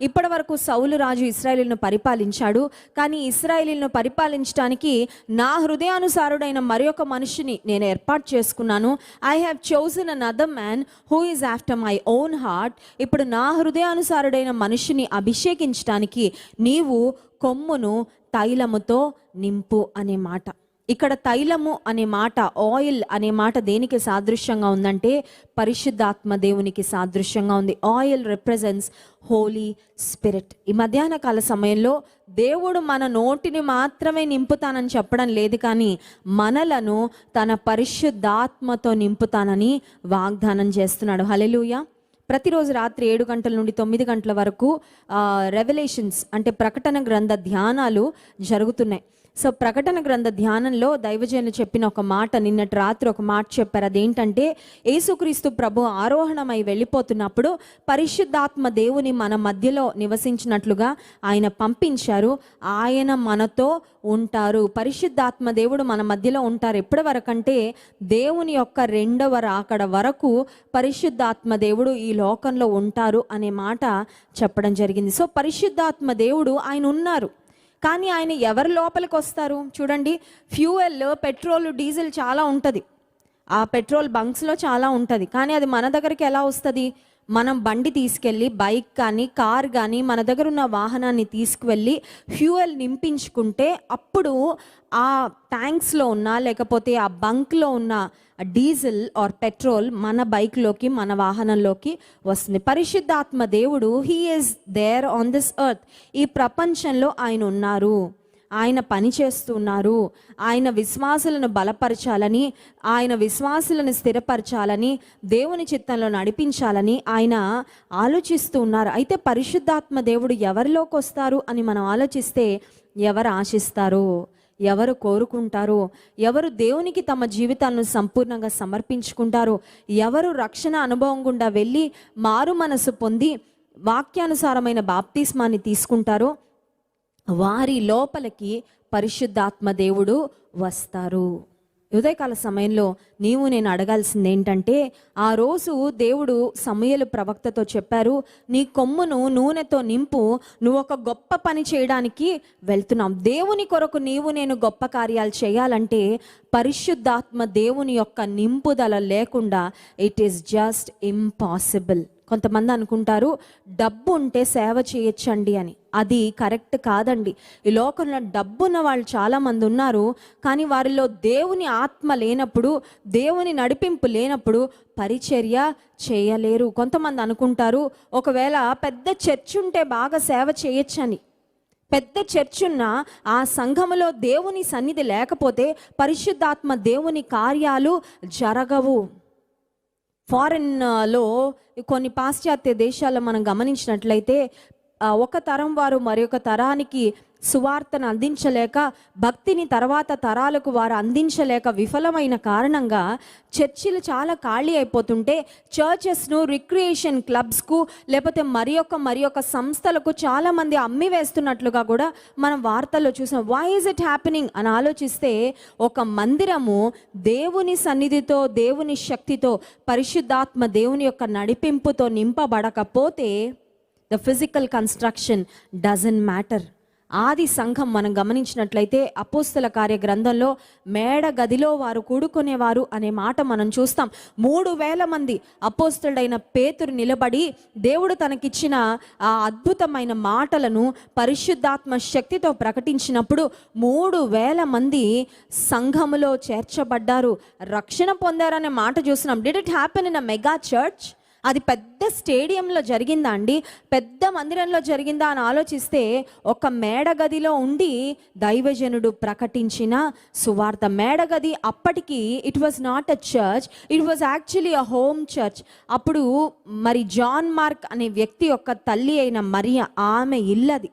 ఇప్పటి వరకు సౌలు రాజు ఇశ్రాయేలును పరిపాలించాడు, కానీ ఇశ్రాయేలును పరిపాలించడానికి నా హృదయానుసారుడైన మరి ఒక మనిషిని నేను ఏర్పాటు చేసుకున్నాను. I have chosen another man who is after my own heart. ఇప్పుడు నా హృదయానుసారుడైన మనిషిని అభిషేకించడానికి నీవు కొమ్మును తైలముతో నింపు అనే మాట. ఇక్కడ తైలము అనే మాట, ఆయిల్ అనే మాట దేనికి సాదృశ్యంగా ఉందంటే పరిశుద్ధాత్మ దేవునికి సాదృశ్యంగా ఉంది. Oil represents Holy Spirit. ఈ మధ్యాహ్న కాల సమయంలో దేవుడు మన నోటిని మాత్రమే నింపుతానని చెప్పడం లేదు, కానీ మనలను తన పరిశుద్ధాత్మతో నింపుతానని వాగ్దానం చేస్తున్నాడు. హల్లెలూయా. ప్రతిరోజు రాత్రి 7 గంటల నుండి 9 గంటల వరకు రెవల్యూషన్స్ అంటే ప్రకటన గ్రంథ ధ్యానాలు జరుగుతున్నాయి. సో ప్రకటన గ్రంథ ధ్యానంలో దైవజనులు చెప్పిన ఒక మాట, నిన్నటి రాత్రి ఒక మాట చెప్పారు. అదేంటంటే, యేసుక్రీస్తు ప్రభు ఆరోహణమై వెళ్ళిపోతున్నప్పుడు పరిశుద్ధాత్మ దేవుని మన మధ్యలో నివసించినట్లుగా ఆయన పంపించారు. ఆయన మనతో ఉంటారు. పరిశుద్ధాత్మ దేవుడు మన మధ్యలో ఉంటారు. ఎప్పటి వరకు అంటే దేవుని యొక్క 2వ రాకడ వరకు పరిశుద్ధాత్మ దేవుడు ఈ లోకంలో ఉంటారు అనే మాట చెప్పడం జరిగింది. సో పరిశుద్ధాత్మ దేవుడు ఆయన ఉన్నారు, కానీ ఆయన ఎవరి లోపలికి వస్తారు చూడండి. ఫ్యూయల్, పెట్రోల్, డీజిల్ చాలా ఉంటుంది, ఆ పెట్రోల్ బంక్స్లో చాలా ఉంటుంది, కానీ అది మన దగ్గరికి ఎలా వస్తుంది? మనం బండి తీసుకెళ్ళి, బైక్ కానీ కార్ కానీ మన దగ్గర ఉన్న వాహనాన్ని తీసుకువెళ్ళి ఫ్యూయల్ నింపించుకుంటే అప్పుడు ఆ ట్యాంక్స్లో ఉన్న లేకపోతే ఆ బంక్లో ఉన్న డీజిల్ ఆర్ పెట్రోల్ మన బైక్లోకి, మన వాహనంలోకి వస్తుంది. పరిశుద్ధాత్మ దేవుడు he is there on this earth. ఈ ప్రపంచంలో ఆయన ఉన్నారు, ఆయన పని చేస్తున్నారు. ఆయన విశ్వాసులను బలపరచాలని, ఆయన విశ్వాసులను స్థిరపరచాలని, దేవుని చిత్తంలో నడిపించాలని ఆయన ఆలోచిస్తూ ఉన్నారు. అయితే పరిశుద్ధాత్మ దేవుడు ఎవరిలోకి వస్తారు అని మనం ఆలోచిస్తే, ఎవరు ఆశిస్తారు, ఎవరు కోరుకుంటారో, ఎవరు దేవునికి తమ జీవితాలను సంపూర్ణంగా సమర్పించుకుంటారో, ఎవరు రక్షణ అనుభవం గుండా వెళ్ళి మారు మనసు పొంది వాక్యానుసారమైన బాప్తిస్మాన్ని తీసుకుంటారో వారి లోపలికి పరిశుద్ధాత్మ దేవుడు వస్తారు. ఉదయకాల సమయంలో నీవు నేను అడగాల్సింది ఏంటంటే, ఆ రోజు దేవుడు సమూయేలు ప్రవక్తతో చెప్పారు, నీ కొమ్మును నూనెతో నింపు, నువ్వు ఒక గొప్ప పని చేయడానికి వెళ్తున్నాం. దేవుని కొరకు నీవు నేను గొప్ప కార్యాలు చేయాలంటే పరిశుద్ధాత్మ దేవుని యొక్క నింపుదల లేకుండా ఇట్ ఈస్ జస్ట్ ఇంపాసిబుల్. కొంతమంది అనుకుంటారు డబ్బు ఉంటే సేవ చేయొచ్చండి అని. అది కరెక్ట్ కాదండి. ఈ లోకంలో డబ్బున్న వాళ్ళు చాలామంది ఉన్నారు, కానీ వారిలో దేవుని ఆత్మ లేనప్పుడు, దేవుని నడిపింపు లేనప్పుడు పరిచర్య చేయలేరు. కొంతమంది అనుకుంటారు ఒకవేళ పెద్ద చర్చ్ ఉంటే బాగా సేవ చేయొచ్చని. పెద్ద చర్చ్ ఉన్న ఆ సంఘములో దేవుని సన్నిధి లేకపోతే పరిశుద్ధాత్మ దేవుని కార్యాలు జరగవు. ఫారిన్లో కొన్ని పాశ్చాత్య దేశాల్లో మనం గమనించినట్లయితే ఒక తరం వారు మరొక తరానికి సువార్తను అందించలేక, భక్తిని తర్వాత తరాలకు వారు అందించలేక విఫలమైన కారణంగా చర్చిలు చాలా ఖాళీ అయిపోతుంటే చర్చెస్ను రిక్రియేషన్ క్లబ్స్కు లేకపోతే మరి ఒక సంస్థలకు చాలామంది అమ్మి వేస్తున్నట్లుగా కూడా మనం వార్తల్లో చూసాం. వై ఈజ్ ఇట్ హ్యాపెనింగ్ అని ఆలోచిస్తే, ఒక మందిరము దేవుని సన్నిధితో, దేవుని శక్తితో, పరిశుద్ధాత్మ దేవుని యొక్క నడిపింపుతో నింపబడకపోతే the physical construction doesn't matter. ఆది సంఘం మనం గమనించినట్లయితే అపోస్తల కార్య గ్రంథంలో మేడ గదిలో వారు కూడుకునేవారు అనే మాట మనం చూస్తాం. 3,000 మంది అపోస్తలుడైన పేతురు నిలబడి దేవుడు తనకిచ్చిన ఆ అద్భుతమైన మాటలను పరిశుద్ధాత్మ శక్తితో ప్రకటించినప్పుడు 3,000 మంది సంఘములో చేర్చబడ్డారు, రక్షణ పొందారనే మాట చూస్తున్నాం. Did it happen in a mega church? అది పెద్ద స్టేడియంలో జరిగిందా అండి, పెద్ద మందిరంలో జరిగిందా అని ఆలోచిస్తే ఒక మేడగదిలో ఉండి దైవజనుడు ప్రకటించిన సువార్త. మేడగది అప్పటికి it was not a church, it was actually a home church. అప్పుడు మరి జాన్ మార్క్ అనే వ్యక్తి యొక్క తల్లి అయిన మరియ, ఆమె ఇల్లది.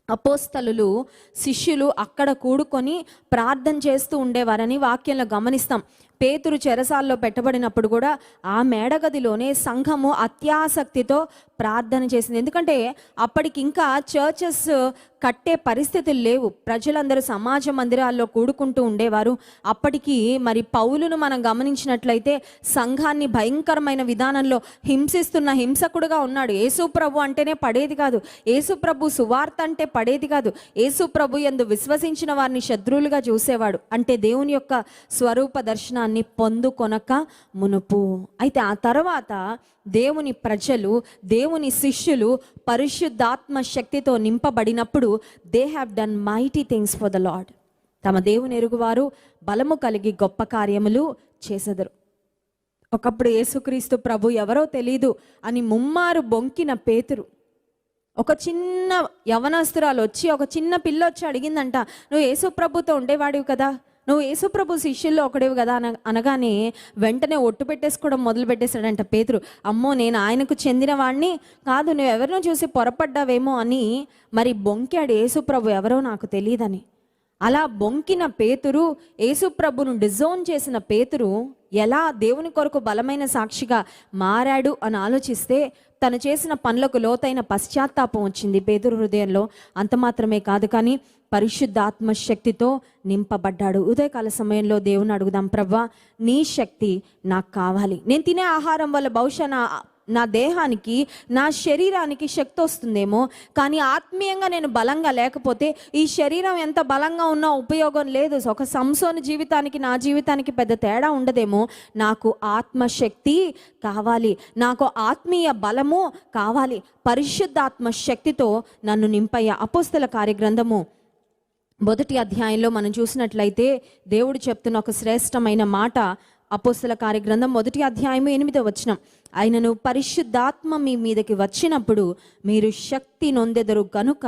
అపోస్తలులు శిష్యులు అక్కడ కూడుకొని ప్రార్థన చేస్తూ ఉండేవారని వాక్యంలో గమనిస్తాం. పేతురు చెరసాల్లో పెట్టబడినప్పుడు కూడా ఆ మేడగదిలోనే సంఘము అత్యాసక్తితో ప్రార్థన చేసింది. ఎందుకంటే అప్పటికి ఇంకా చర్చెస్ కట్టే పరిస్థితులు లేవు, ప్రజలందరూ సమాజ మందిరాల్లో కూడుకుంటూ ఉండేవారు. అప్పటికి మరి పౌలును మనం గమనించినట్లయితే సంఘాన్ని భయంకరమైన విధానంలో హింసిస్తున్న హింసకుడుగా ఉన్నాడు. యేసు ప్రభు అంటేనే పడేది కాదు, యేసు ప్రభు సువార్త అంటే పడేది కాదు, యేసు ప్రభు యందు విశ్వసించిన వారిని శత్రువులుగా చూసేవాడు. అంటే దేవుని యొక్క స్వరూప దర్శనాన్ని పొందుకొనక మునుపు. అయితే ఆ తర్వాత దేవుని ప్రజలు, దేవుని శిష్యులు పరిశుద్ధాత్మ శక్తితో నింపబడినప్పుడు they have done mighty things for the Lord. తమ దేవుని ఎరుగువారు బలము కలిగి గొప్ప కార్యములు చేసెదరు. ఒకప్పుడు యేసుక్రీస్తు ప్రభు ఎవరో తెలీదు అని ముమ్మారు బొంకిన పేతురు, ఒక చిన్న యవనస్తురాలు వచ్చి, ఒక చిన్న పిల్ల వచ్చి అడిగిందంట, నువ్వు యేసు ప్రభుతో ఉండేవాడివి కదా, నువ్వు యేసుప్రభు శిష్యుల్లో ఒకడేవి కదా అనగానే వెంటనే ఒట్టు పెట్టేసుకోవడం మొదలు పెట్టేశాడంట పేతురు. అమ్మో, నేను ఆయనకు చెందిన వాడిని కాదు, నువ్వు ఎవరినో చూసి పొరపడ్డావేమో అని మరి బొంకాడు. యేసుప్రభు ఎవరో నాకు తెలియదని. అలా బొంకిన పేతురు, యేసుప్రభును డిజోన్ చేసిన పేతురు ఎలా దేవుని కొరకు బలమైన సాక్షిగా మారాడు అని ఆలోచిస్తే తను చేసిన పనులకు లోతైన పశ్చాత్తాపం వచ్చింది పేతురు హృదయంలో. అంత మాత్రమే కాదు, కానీ పరిశుద్ధాత్మ శక్తితో నింపబడ్డాడు. ఉదయకాల సమయంలో దేవుని అడుగుదాం, ప్రభువా నీ శక్తి నాకు కావాలి. నేను తినే ఆహారం వల్ల బహుశా నా దేహానికి, నా శరీరానికి శక్తి వస్తుందేమో, కానీ ఆత్మీయంగా నేను బలంగా లేకపోతే ఈ శరీరం ఎంత బలంగా ఉన్నా ఉపయోగం లేదు. ఒక సంసోను జీవితానికి నా జీవితానికి పెద్ద తేడా ఉండదేమో. నాకు ఆత్మశక్తి కావాలి, నాకు ఆత్మీయ బలము కావాలి. పరిశుద్ధాత్మ శక్తితో నన్ను నింపయ్య. అపోస్తల కార్యగ్రంథము 1వ అధ్యాయంలో మనం చూసినట్లయితే దేవుడు చెప్తున్న ఒక శ్రేష్టమైన మాట. అపోస్తల కార్యగ్రంథం 1వ అధ్యాయము 8వ వచనం, ఆయనను పరిశుద్ధాత్మ మీ మీదకి వచ్చినప్పుడు మీరు శక్తి నొందెదరు కనుక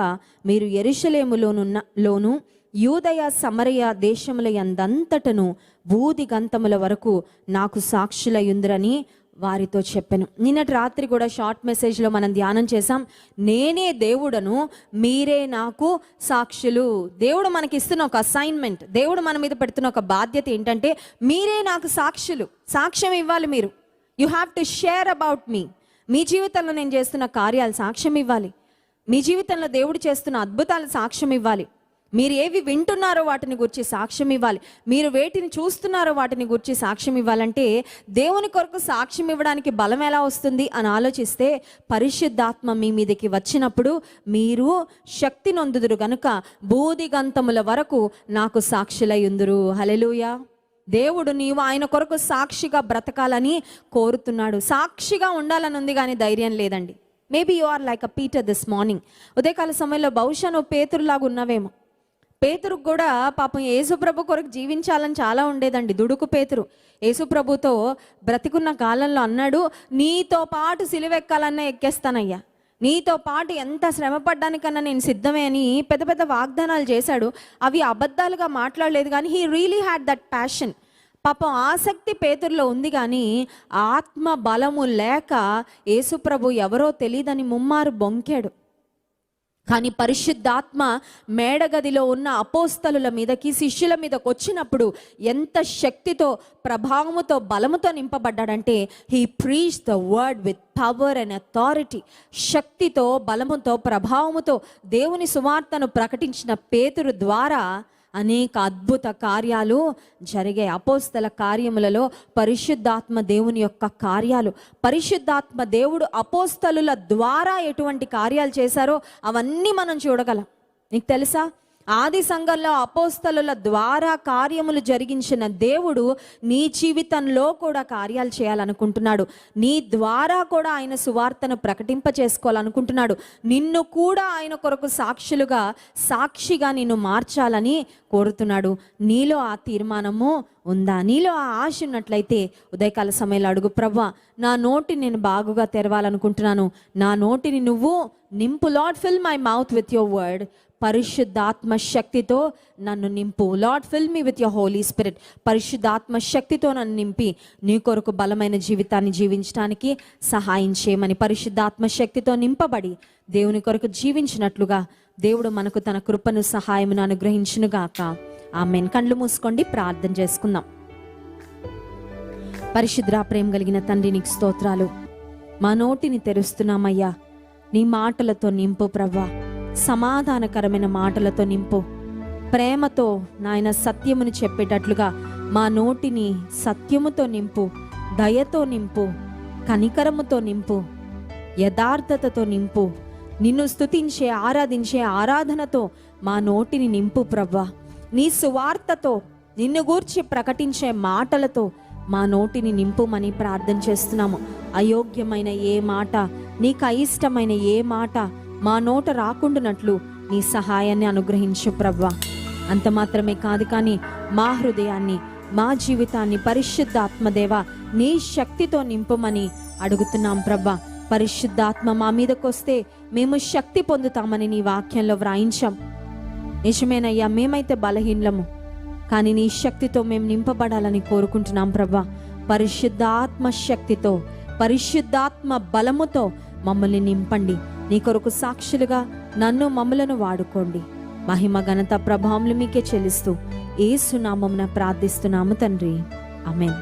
మీరు యెరూషలేములోను యూదయ సమరయ దేశముల యందంతటను భూది గంతముల వరకు నాకు సాక్షులయుందురని వారితో చెప్పెను. నిన్నటి రాత్రి కూడా షార్ట్ మెసేజ్లో మనం ధ్యానం చేసాం. నేనే దేవుడను, మీరే నాకు సాక్షులు. దేవుడు మనకి ఇస్తున్న ఒక అసైన్మెంట్, దేవుడు మన మీద పెడుతున్న ఒక బాధ్యత ఏంటంటే, మీరే నాకు సాక్షులు. సాక్ష్యం ఇవ్వాలి మీరు. You have to share about me. మీ జీవితంలో నేను చేస్తున్న కార్యాలు సాక్ష్యం ఇవ్వాలి. మీ జీవితంలో దేవుడు చేస్తున్న అద్భుతాలు సాక్ష్యం ఇవ్వాలి. మీరు ఏవి వింటున్నారో వాటిని గురించి సాక్ష్యం ఇవ్వాలి. మీరు వేటిని చూస్తున్నారో వాటిని గురించి సాక్ష్యం ఇవ్వాలంటే, దేవుని కొరకు సాక్ష్యం ఇవ్వడానికి బలం ఎలా వస్తుంది అని ఆలోచిస్తే, పరిశుద్ధాత్మ మీ మీదకి వచ్చినప్పుడు మీరు శక్తి నొందుదురు గనుక బూదిగంతముల వరకు నాకు సాక్షులై ఉందురు. హల్లెలూయా. దేవుడు నీవు ఆయన కొరకు సాక్షిగా బ్రతకాలని కోరుతున్నాడు. సాక్షిగా ఉండాలని ఉంది కానీ ధైర్యం లేదండి. Maybe you are like a Peter this morning. ఉదయకాల సమయంలో బహుశా నువ్వు పేతురులాగా ఉన్నవేమో. పేతురుకు కూడా పాపం యేసుప్రభు కొరకు జీవించాలని చాలా ఉండేదండి. దుడుకు పేతురు యేసుప్రభుతో బ్రతికున్న కాలంలో అన్నాడు, నీతో పాటు సిలువెక్కాలన్నా ఎక్కేస్తానయ్యా, నీతో పాటు ఎంత శ్రమ పడ్డానికన్నా నేను సిద్ధమే అని పెద్ద పెద్ద వాగ్దానాలు చేశాడు. అవి అబద్ధాలుగా మాట్లాడలేదు కానీ he really had that passion. పాపం ఆసక్తి పేతురులో ఉంది కానీ ఆత్మ బలము లేక యేసుప్రభు ఎవరో తెలియదని ముమ్మారు బొంకాడు. కానీ పరిశుద్ధాత్మ మేడగదిలో ఉన్న అపోస్తలుల మీదకి, శిష్యుల మీదకి వచ్చినప్పుడు ఎంత శక్తితో, ప్రభావముతో, బలముతో నింపబడ్డాడంటే, he preach the word with power and authority. శక్తితో, బలముతో, ప్రభావముతో దేవుని సువార్తను ప్రకటించిన పేతురు ద్వారా అనేక అద్భుత కార్యాలు జరిగాయి. అపోస్తల కార్యములలో పరిశుద్ధాత్మ దేవుని యొక్క కార్యాలు, పరిశుద్ధాత్మ దేవుడు అపోస్తలుల ద్వారా ఎటువంటి కార్యాలు చేశారో అవన్నీ మనం చూడగలం. నీకు తెలుసా, ఆది సంఘంలో అపోస్తలుల ద్వారా కార్యములు జరిగించిన దేవుడు నీ జీవితంలో కూడా కార్యాలు చేయాలనుకుంటున్నాడు. నీ ద్వారా కూడా ఆయన సువార్తను ప్రకటింపచేసుకోవాలనుకుంటున్నాడు. నిన్ను కూడా ఆయన కొరకు సాక్షిగా నిన్ను మార్చాలని కోరుతున్నాడు. నీలో ఆ తీర్మానము ఉందా? నీలో ఆ ఆశ ఉన్నట్లయితే ఉదయకాల సమయంలో అడుగు, ప్రభువా నా నోటిని నేను బాగుగా తెరవాలనుకుంటున్నాను, నా నోటిని నువ్వు నింపు. Lord fill my mouth with your word. పరిశుద్ధాత్మ శక్తితో నన్ను నింపు. Lord fill me with your Holy Spirit. పరిశుద్ధాత్మ శక్తితో నన్ను నింపి నీ కొరకు బలమైన జీవితాన్ని జీవించడానికి సహాయం చేయమని, పరిశుద్ధాత్మ శక్తితో నింపబడి దేవుని కొరకు జీవించినట్లుగా దేవుడు మనకు తన కృపను, సహాయమును అనుగ్రహించునుగాక. ఆమేన్. కళ్ళు మూసుకోండి, ప్రార్థన చేసుకుందాం. పరిశుద్ర ప్రేమ కలిగిన తండ్రి, నీకు స్తోత్రాలు. మా నోటిని తెరుస్తున్నామయ్యా, నీ మాటలతో నింపు ప్రభువా. సమాధానకరమైన మాటలతో నింపు. ప్రేమతో నాయన సత్యమును చెప్పేటట్లుగా మా నోటిని సత్యముతో నింపు, దయతో నింపు, కనికరముతో నింపు, యథార్థతతో నింపు. నిన్ను స్తుతించే, ఆరాధించే ఆరాధనతో మా నోటిని నింపు ప్రభువా. నీ సువార్తతో, నిన్ను గూర్చి ప్రకటించే మాటలతో మా నోటిని నింపుమని ప్రార్థన చేస్తున్నాము. అయోగ్యమైన ఏ మాట, నీకు అయిష్టమైన ఏ మాట మా నోట రాకుండానట్లు నీ సహాయాన్ని అనుగ్రహించు ప్రభువా. అంత మాత్రమే కాదు కానీ మా హృదయాన్ని, మా జీవితాన్ని పరిశుద్ధాత్మదేవా నీ శక్తితో నింపుమని అడుగుతున్నాం ప్రభువా. పరిశుద్ధాత్మ మా మీదకి వస్తే మేము శక్తి పొందుతామని నీ వాక్యంలో వ్రాయించాం. నిజమేనయ్యా, మేమైతే బలహీనము, కానీ నీ శక్తితో మేము నింపబడాలని కోరుకుంటున్నాం ప్రభువా. పరిశుద్ధాత్మ శక్తితో, పరిశుద్ధాత్మ బలముతో మమ్మల్ని నింపండి. నీ కొరకు సాక్షులుగా నన్ను, మమ్మలను వాడుకోండి. మహిమ, ఘనత, ప్రభావములు మీకే చెల్లిస్తూ యేసు నామమున ప్రార్థిస్తున్నాము తండ్రి. ఆమేన్.